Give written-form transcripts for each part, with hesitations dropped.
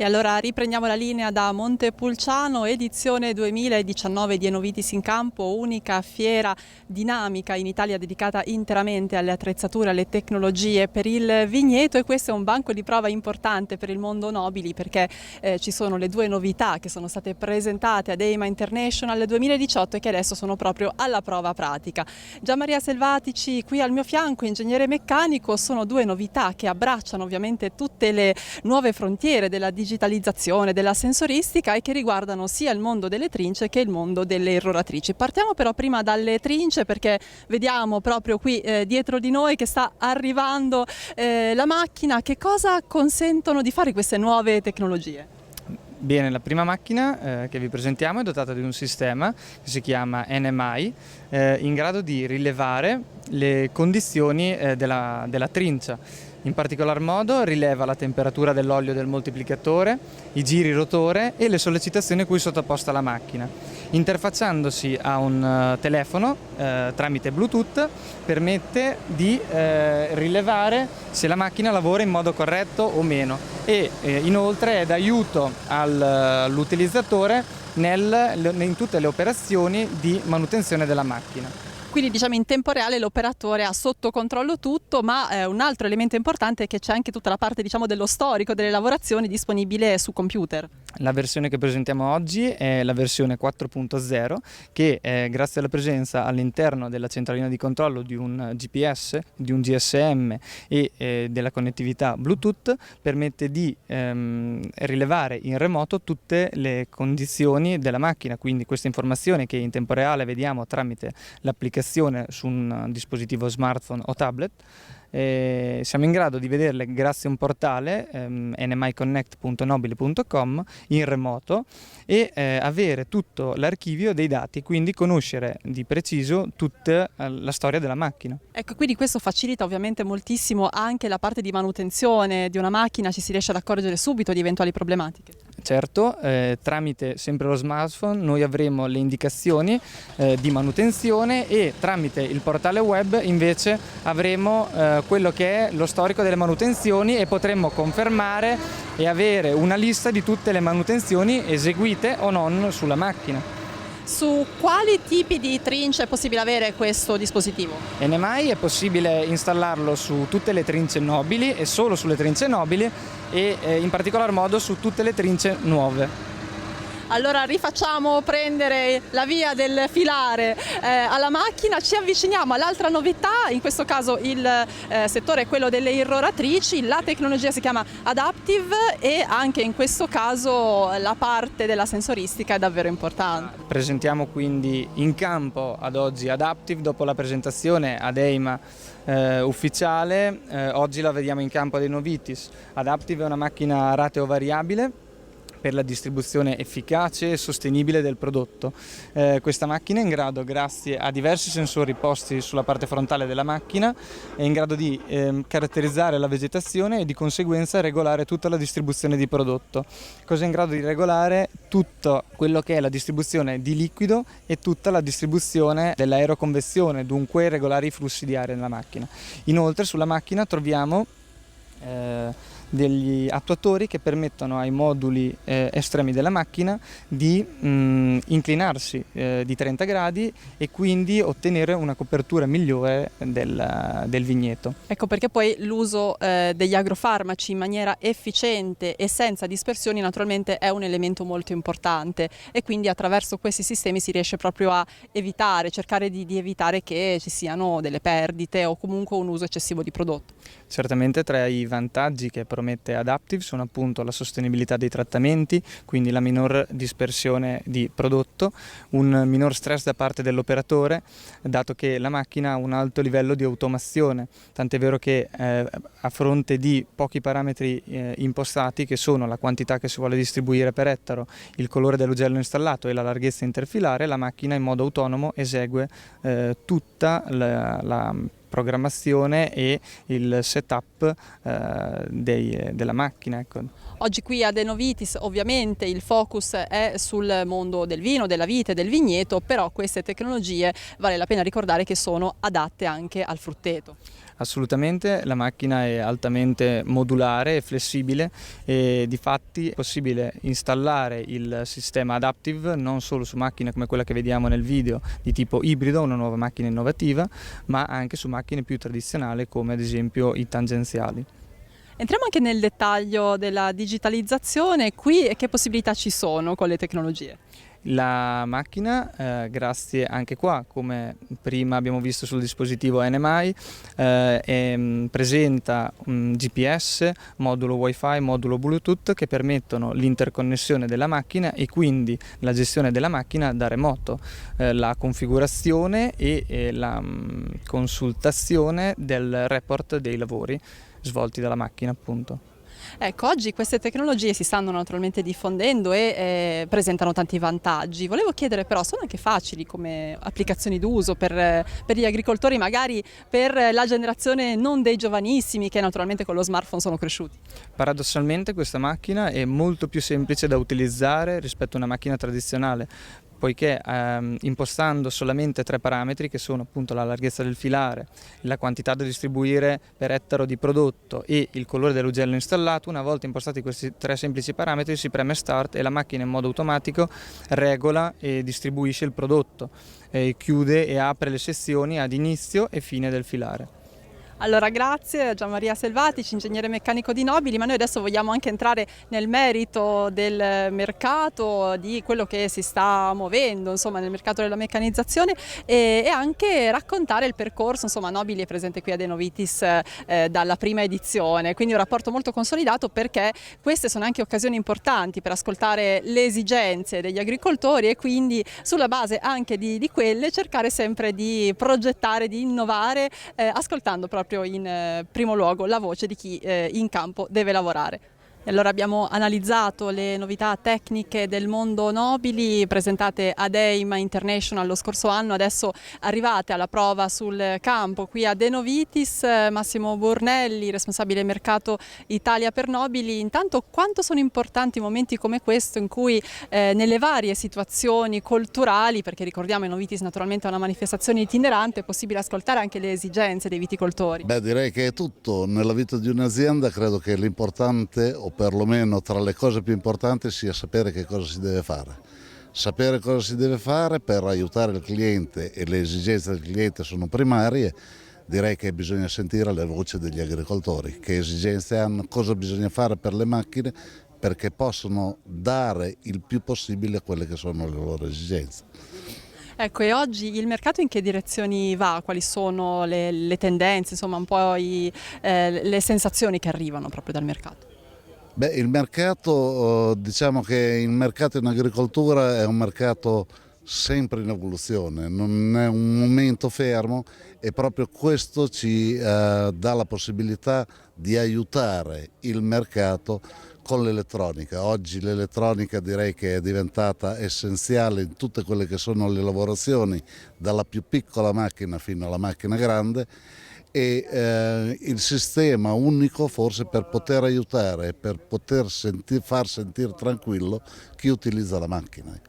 E allora riprendiamo la linea da Montepulciano, edizione 2019 di Enovitis in Campo, unica fiera dinamica in Italia dedicata interamente alle attrezzature, alle tecnologie per il vigneto, e questo è un banco di prova importante per il mondo nobili perché ci sono le due novità che sono state presentate ad EIMA International 2018 e che adesso sono proprio alla prova pratica. Gianmaria Selvatici qui al mio fianco, ingegnere meccanico, sono due novità che abbracciano ovviamente tutte le nuove frontiere della digitalizzazione, della sensoristica e che riguardano sia il mondo delle trince che il mondo delle irroratrici. Partiamo però prima dalle trince perché vediamo proprio qui dietro di noi che sta arrivando la macchina. Che cosa consentono di fare queste nuove tecnologie? Bene, la prima macchina che vi presentiamo è dotata di un sistema che si chiama NMI, in grado di rilevare le condizioni della trincia. In particolar modo rileva la temperatura dell'olio del moltiplicatore, i giri rotore e le sollecitazioni a cui è sottoposta la macchina. Interfacciandosi a un telefono tramite Bluetooth permette di rilevare se la macchina lavora in modo corretto o meno e inoltre è d'aiuto all'utilizzatore in tutte le operazioni di manutenzione della macchina. Quindi diciamo in tempo reale l'operatore ha sotto controllo tutto, ma un altro elemento importante è che c'è anche tutta la parte dello storico delle lavorazioni disponibile su computer. La versione che presentiamo oggi è la versione 4.0 che grazie alla presenza all'interno della centralina di controllo di un GPS, di un GSM e della connettività Bluetooth permette di rilevare in remoto tutte le condizioni della macchina, quindi queste informazioni che in tempo reale vediamo tramite l'applicazione su un dispositivo smartphone o tablet. Siamo in grado di vederle grazie a un portale nmiconnect.nobili.com in remoto e avere tutto l'archivio dei dati, quindi conoscere di preciso tutta la storia della macchina. Ecco, quindi questo facilita ovviamente moltissimo anche la parte di manutenzione di una macchina, ci si riesce ad accorgere subito di eventuali problematiche. Certo, tramite sempre lo smartphone noi avremo le indicazioni di manutenzione e tramite il portale web invece avremo quello che è lo storico delle manutenzioni e potremmo confermare e avere una lista di tutte le manutenzioni eseguite o non sulla macchina. Su quali tipi di trince è possibile avere questo dispositivo? NMI è possibile installarlo su tutte le trince nobili e solo sulle trince nobili e in particolar modo su tutte le trince nuove. Allora rifacciamo prendere la via del filare alla macchina, ci avviciniamo all'altra novità, in questo caso il settore è quello delle irroratrici, la tecnologia si chiama Adaptive e anche in questo caso la parte della sensoristica è davvero importante. Presentiamo quindi in campo ad oggi Adaptive dopo la presentazione ad EIMA ufficiale, oggi la vediamo in campo ad Enovitis. Adaptive è una macchina a rateo variabile per la distribuzione efficace e sostenibile del prodotto. Questa macchina è in grado, grazie a diversi sensori posti sulla parte frontale della macchina, è in grado di caratterizzare la vegetazione e di conseguenza regolare tutta la distribuzione di prodotto. Cosa è in grado di regolare? Tutto quello che è la distribuzione di liquido e tutta la distribuzione dell'aeroconvezione, dunque regolare i flussi di aria nella macchina. Inoltre sulla macchina troviamo degli attuatori che permettono ai moduli estremi della macchina di inclinarsi di 30 gradi e quindi ottenere una copertura migliore del vigneto. Ecco perché poi l'uso degli agrofarmaci in maniera efficiente e senza dispersioni naturalmente è un elemento molto importante e quindi attraverso questi sistemi si riesce proprio a evitare, cercare di evitare che ci siano delle perdite o comunque un uso eccessivo di prodotto. Certamente tra i vantaggi che promette Adaptive sono appunto la sostenibilità dei trattamenti, quindi la minor dispersione di prodotto, un minor stress da parte dell'operatore, dato che la macchina ha un alto livello di automazione, tant'è vero che a fronte di pochi parametri impostati, che sono la quantità che si vuole distribuire per ettaro, il colore dell'ugello installato e la larghezza interfilare, la macchina in modo autonomo esegue tutta la programmazione e il setup della macchina. Ecco. Oggi qui ad Enovitis ovviamente il focus è sul mondo del vino, della vite, del vigneto, però queste tecnologie vale la pena ricordare che sono adatte anche al frutteto. Assolutamente, la macchina è altamente modulare e flessibile e difatti è possibile installare il sistema Adaptive non solo su macchine come quella che vediamo nel video di tipo ibrido, una nuova macchina innovativa, ma anche su macchine più tradizionali come ad esempio i tangenziali. Entriamo anche nel dettaglio della digitalizzazione, qui e che possibilità ci sono con le tecnologie? La macchina, grazie anche qua, come prima abbiamo visto sul dispositivo NMI, presenta un GPS, modulo Wi-Fi, modulo Bluetooth che permettono l'interconnessione della macchina e quindi la gestione della macchina da remoto, la configurazione e la consultazione del report dei lavori svolti dalla macchina, appunto. Ecco, oggi queste tecnologie si stanno naturalmente diffondendo e presentano tanti vantaggi. Volevo chiedere però, sono anche facili come applicazioni d'uso per gli agricoltori, magari per la generazione non dei giovanissimi che naturalmente con lo smartphone sono cresciuti? Paradossalmente questa macchina è molto più semplice da utilizzare rispetto a una macchina tradizionale, poiché impostando solamente 3 parametri che sono appunto la larghezza del filare, la quantità da distribuire per ettaro di prodotto e il colore dell'ugello installato, una volta impostati questi 3 semplici parametri si preme Start e la macchina in modo automatico regola e distribuisce il prodotto, chiude e apre le sezioni ad inizio e fine del filare. Allora grazie a Gianmaria Selvatici, ingegnere meccanico di Nobili, ma noi adesso vogliamo anche entrare nel merito del mercato, di quello che si sta muovendo insomma, nel mercato della meccanizzazione e anche raccontare il percorso. Insomma, Nobili è presente qui ad Enovitis dalla prima edizione, quindi un rapporto molto consolidato perché queste sono anche occasioni importanti per ascoltare le esigenze degli agricoltori e quindi sulla base anche di quelle cercare sempre di progettare, di innovare, ascoltando proprio in primo luogo la voce di chi in campo deve lavorare. E allora abbiamo analizzato le novità tecniche del mondo Nobili presentate ad EIMA International lo scorso anno, adesso arrivate alla prova sul campo qui ad Enovitis. Massimo Burnelli, responsabile mercato Italia per Nobili, intanto quanto sono importanti momenti come questo in cui nelle varie situazioni culturali, perché ricordiamo Enovitis naturalmente è una manifestazione itinerante, è possibile ascoltare anche le esigenze dei viticoltori? Beh, direi che è tutto. Nella vita di un'azienda credo che l'importante, o perlomeno tra le cose più importanti, sia sapere che cosa si deve fare. Sapere cosa si deve fare per aiutare il cliente e le esigenze del cliente sono primarie. Direi che bisogna sentire le voci degli agricoltori, che esigenze hanno, cosa bisogna fare per le macchine perché possono dare il più possibile quelle che sono le loro esigenze. Ecco, e oggi il mercato in che direzioni va? Quali sono le tendenze, insomma un po' le sensazioni che arrivano proprio dal mercato? Beh, il mercato, diciamo che il mercato in agricoltura è un mercato sempre in evoluzione, non è un momento fermo e proprio questo ci dà la possibilità di aiutare il mercato con l'elettronica. Oggi l'elettronica direi che è diventata essenziale in tutte quelle che sono le lavorazioni, dalla più piccola macchina fino alla macchina grande, e il sistema unico forse per poter aiutare e per poter far sentire tranquillo chi utilizza la macchina.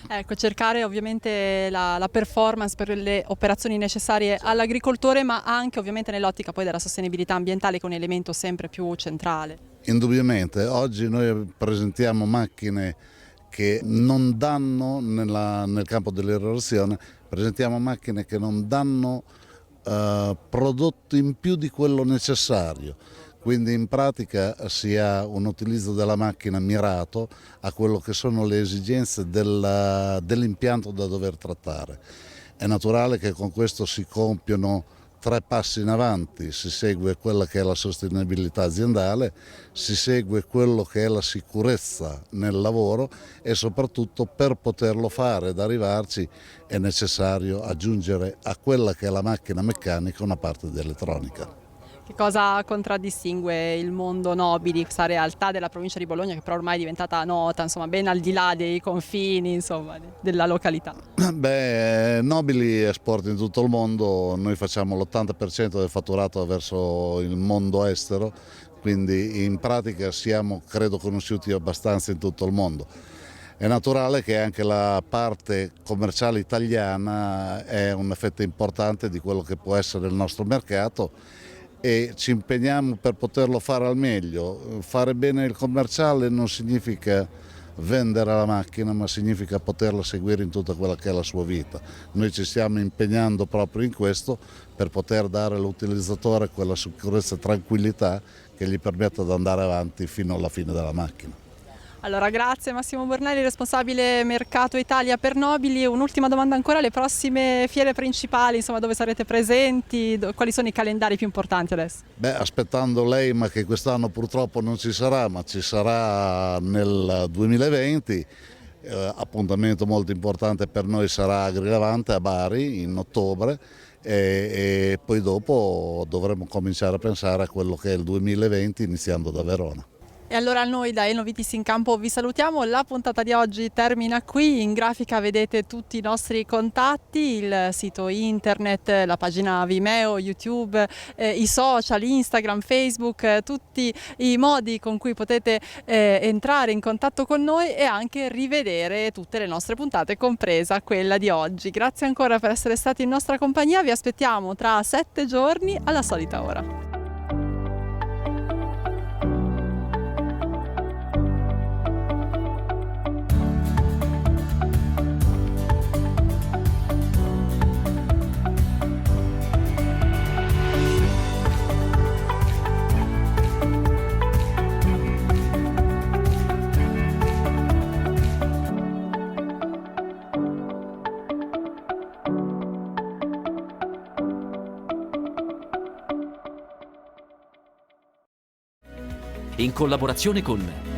Ecco, cercare ovviamente la performance per le operazioni necessarie all'agricoltore, ma anche ovviamente nell'ottica poi della sostenibilità ambientale, che è un elemento sempre più centrale. Indubbiamente, oggi noi presentiamo macchine che non danno nel campo dell'irrorazione, presentiamo macchine che non danno prodotto in più di quello necessario, quindi in pratica si ha un utilizzo della macchina mirato a quello che sono le esigenze dell'impianto da dover trattare. È naturale che con questo si compiono 3 passi in avanti: si segue quella che è la sostenibilità aziendale, si segue quello che è la sicurezza nel lavoro e soprattutto per poterlo fare ed arrivarci è necessario aggiungere a quella che è la macchina meccanica una parte di elettronica. Che cosa contraddistingue il mondo Nobili, questa realtà della provincia di Bologna che però ormai è diventata nota, insomma, ben al di là dei confini, insomma, della località? Beh, Nobili esporta in tutto il mondo, noi facciamo l'80% del fatturato verso il mondo estero, quindi in pratica siamo, credo, conosciuti abbastanza in tutto il mondo. È naturale che anche la parte commerciale italiana è un effetto importante di quello che può essere il nostro mercato e ci impegniamo per poterlo fare al meglio. Fare bene il commerciale non significa vendere la macchina, ma significa poterla seguire in tutta quella che è la sua vita. Noi ci stiamo impegnando proprio in questo per poter dare all'utilizzatore quella sicurezza e tranquillità che gli permetta di andare avanti fino alla fine della macchina. Allora, grazie Massimo Bornelli, responsabile mercato Italia per Nobili. Un'ultima domanda ancora: le prossime fiere principali, insomma, dove sarete presenti? Quali sono i calendari più importanti adesso? Beh, aspettando l'EIMA, che quest'anno purtroppo non ci sarà, ma ci sarà nel 2020, appuntamento molto importante per noi sarà Agrilevante a Bari in ottobre e poi dopo dovremo cominciare a pensare a quello che è il 2020 iniziando da Verona. E allora noi da Enovitis in Campo vi salutiamo, la puntata di oggi termina qui, in grafica vedete tutti i nostri contatti, il sito internet, la pagina Vimeo, YouTube, i social, Instagram, Facebook, tutti i modi con cui potete entrare in contatto con noi e anche rivedere tutte le nostre puntate, compresa quella di oggi. Grazie ancora per essere stati in nostra compagnia, vi aspettiamo tra 7 giorni alla solita ora. In collaborazione con